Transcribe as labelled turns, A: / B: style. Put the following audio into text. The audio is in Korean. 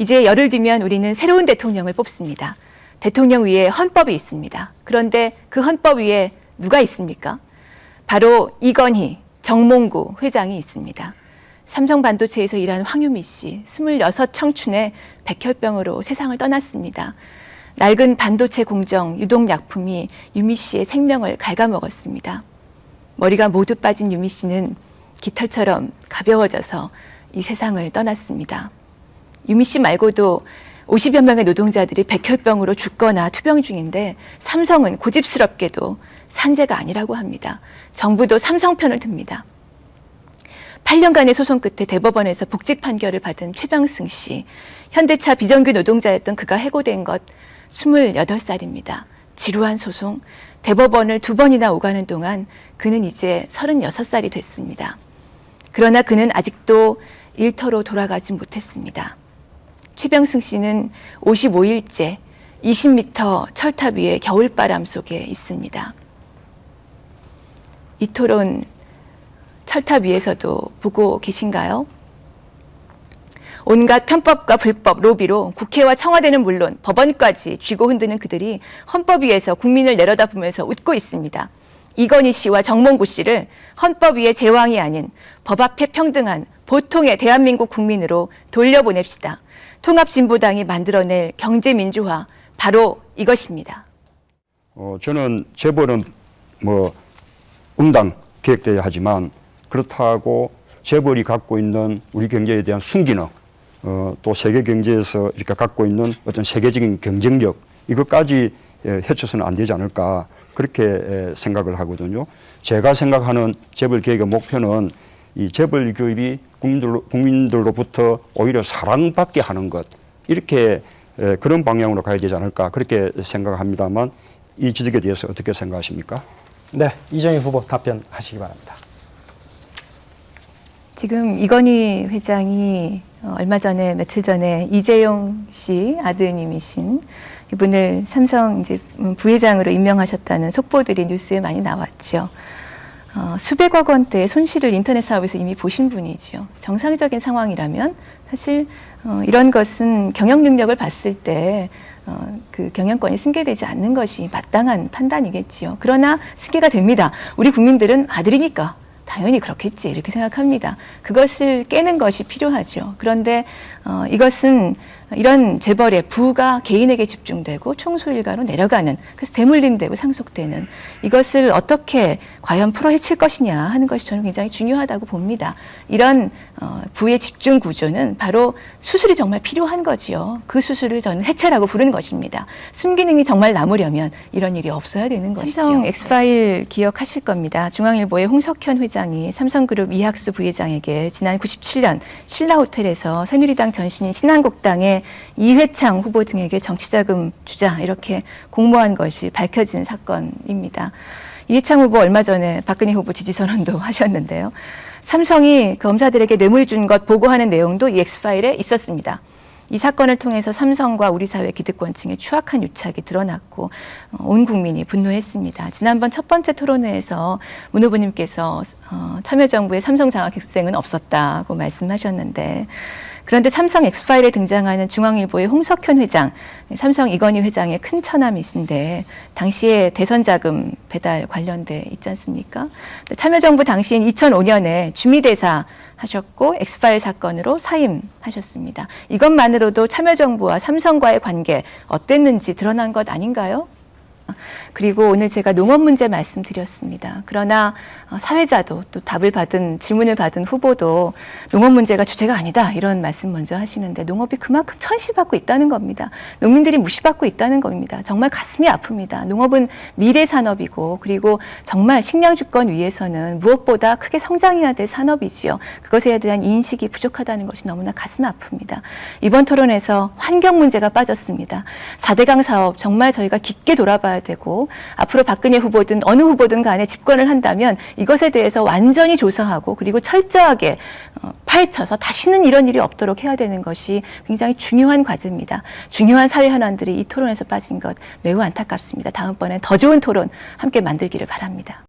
A: 이제 열흘 뒤면 우리는 새로운 대통령을 뽑습니다. 대통령 위에 헌법이 있습니다. 그런데 그 헌법 위에 누가 있습니까? 바로 이건희, 정몽구 회장이 있습니다. 삼성반도체에서 일한 황유미 씨, 26 청춘의 백혈병으로 세상을 떠났습니다. 낡은 반도체 공정, 유독약품이 유미 씨의 생명을 갉아먹었습니다. 머리가 모두 빠진 유미 씨는 깃털처럼 가벼워져서 이 세상을 떠났습니다. 유미 씨 말고도 50여 명의 노동자들이 백혈병으로 죽거나 투병 중인데 삼성은 고집스럽게도 산재가 아니라고 합니다. 정부도 삼성 편을 듭니다. 8년간의 소송 끝에 대법원에서 복직 판결을 받은 최병승 씨, 현대차 비정규 노동자였던 그가 해고된 것 28살입니다. 지루한 소송, 대법원을 2번이나 오가는 동안 그는 이제 36살이 됐습니다. 그러나 그는 아직도 일터로 돌아가지 못했습니다. 최병승 씨는 55일째 20m 철탑 위에 겨울바람 속에 있습니다. 이 토론 철탑 위에서도 보고 계신가요? 온갖 편법과 불법, 로비로 국회와 청와대는 물론 법원까지 쥐고 흔드는 그들이 헌법 위에서 국민을 내려다보면서 웃고 있습니다. 이건희 씨와 정몽구 씨를 헌법 위의 제왕이 아닌 법 앞에 평등한 보통의 대한민국 국민으로 돌려보냅시다. 통합진보당이 만들어낼 경제민주화, 바로 이것입니다.
B: 저는 재벌은 응당 계획돼야 하지만 그렇다고 재벌이 갖고 있는 우리 경제에 대한 순기능, 또 세계 경제에서 이렇게 갖고 있는 어떤 세계적인 경쟁력, 이것까지 해쳐서는 안 되지 않을까, 그렇게 생각을 하거든요. 제가 생각하는 재벌 개혁의 목표는 이 재벌 기업이 국민들로부터 오히려 사랑받게 하는 것, 이렇게 그런 방향으로 가야 되지 않을까, 그렇게 생각합니다만 이 지적에 대해서 어떻게 생각하십니까?
C: 네, 이정희 후보 답변하시기 바랍니다.
A: 지금 이건희 회장이 얼마 전에, 며칠 전에 이재용 씨 아드님이신 이분을 삼성 이제 부회장으로 임명하셨다는 속보들이 뉴스에 많이 나왔죠. 수백억 원대의 손실을 인터넷 사업에서 이미 보신 분이죠. 정상적인 상황이라면 사실 이런 것은 경영 능력을 봤을 때 그 경영권이 승계되지 않는 것이 마땅한 판단이겠지요. 그러나 승계가 됩니다. 우리 국민들은 아들이니까 당연히 그렇겠지, 이렇게 생각합니다. 그것을 깨는 것이 필요하죠. 그런데 이것은 이런 재벌의 부가 개인에게 집중되고 총수일가로 내려가는, 그래서 대물림되고 상속되는, 이것을 어떻게 과연 풀어헤칠 것이냐 하는 것이 저는 굉장히 중요하다고 봅니다. 이런 부의 집중 구조는 바로 수술이 정말 필요한 거지요. 그 수술을 저는 해체라고 부르는 것입니다. 순기능이 정말 남으려면 이런 일이 없어야 되는 것이죠. 삼성 엑스파일 기억하실 겁니다. 중앙일보의 홍석현 회장이 삼성그룹 이학수 부회장에게 지난 97년 신라호텔에서 새누리당 전신인 신한국당의 이회창 후보 등에게 정치자금 주자, 이렇게 공모한 것이 밝혀진 사건입니다. 이회창 후보 얼마 전에 박근혜 후보 지지선언도 하셨는데요. 삼성이 검사들에게 뇌물 준 것 보고하는 내용도 이 엑스파일에 있었습니다. 이 사건을 통해서 삼성과 우리 사회 기득권층의 추악한 유착이 드러났고 온 국민이 분노했습니다. 지난번 첫 번째 토론회에서 문 후보님께서 참여정부의 삼성 장학생은 없었다고 말씀하셨는데, 그런데 삼성 엑스파일에 등장하는 중앙일보의 홍석현 회장, 삼성 이건희 회장의 큰 처남이신데 당시에 대선 자금 배달 관련돼 있지 않습니까? 참여정부 당시인 2005년에 주미대사 하셨고 엑스파일 사건으로 사임하셨습니다. 이것만으로도 참여정부와 삼성과의 관계 어땠는지 드러난 것 아닌가요? 그리고 오늘 제가 농업 문제 말씀드렸습니다. 그러나 사회자도 또 질문을 받은 후보도 농업 문제가 주제가 아니다, 이런 말씀 먼저 하시는데 농업이 그만큼 천시받고 있다는 겁니다. 농민들이 무시받고 있다는 겁니다. 정말 가슴이 아픕니다. 농업은 미래 산업이고, 그리고 정말 식량 주권 위해서는 무엇보다 크게 성장해야 될 산업이지요. 그것에 대한 인식이 부족하다는 것이 너무나 가슴 아픕니다. 이번 토론에서 환경 문제가 빠졌습니다. 4대강 사업 정말 저희가 깊게 돌아봐야 되고, 앞으로 박근혜 후보든 어느 후보든 간에 집권을 한다면 이것에 대해서 완전히 조사하고 그리고 철저하게 파헤쳐서 다시는 이런 일이 없도록 해야 되는 것이 굉장히 중요한 과제입니다. 중요한 사회 현안들이 이 토론에서 빠진 것 매우 안타깝습니다. 다음번엔 더 좋은 토론 함께 만들기를 바랍니다.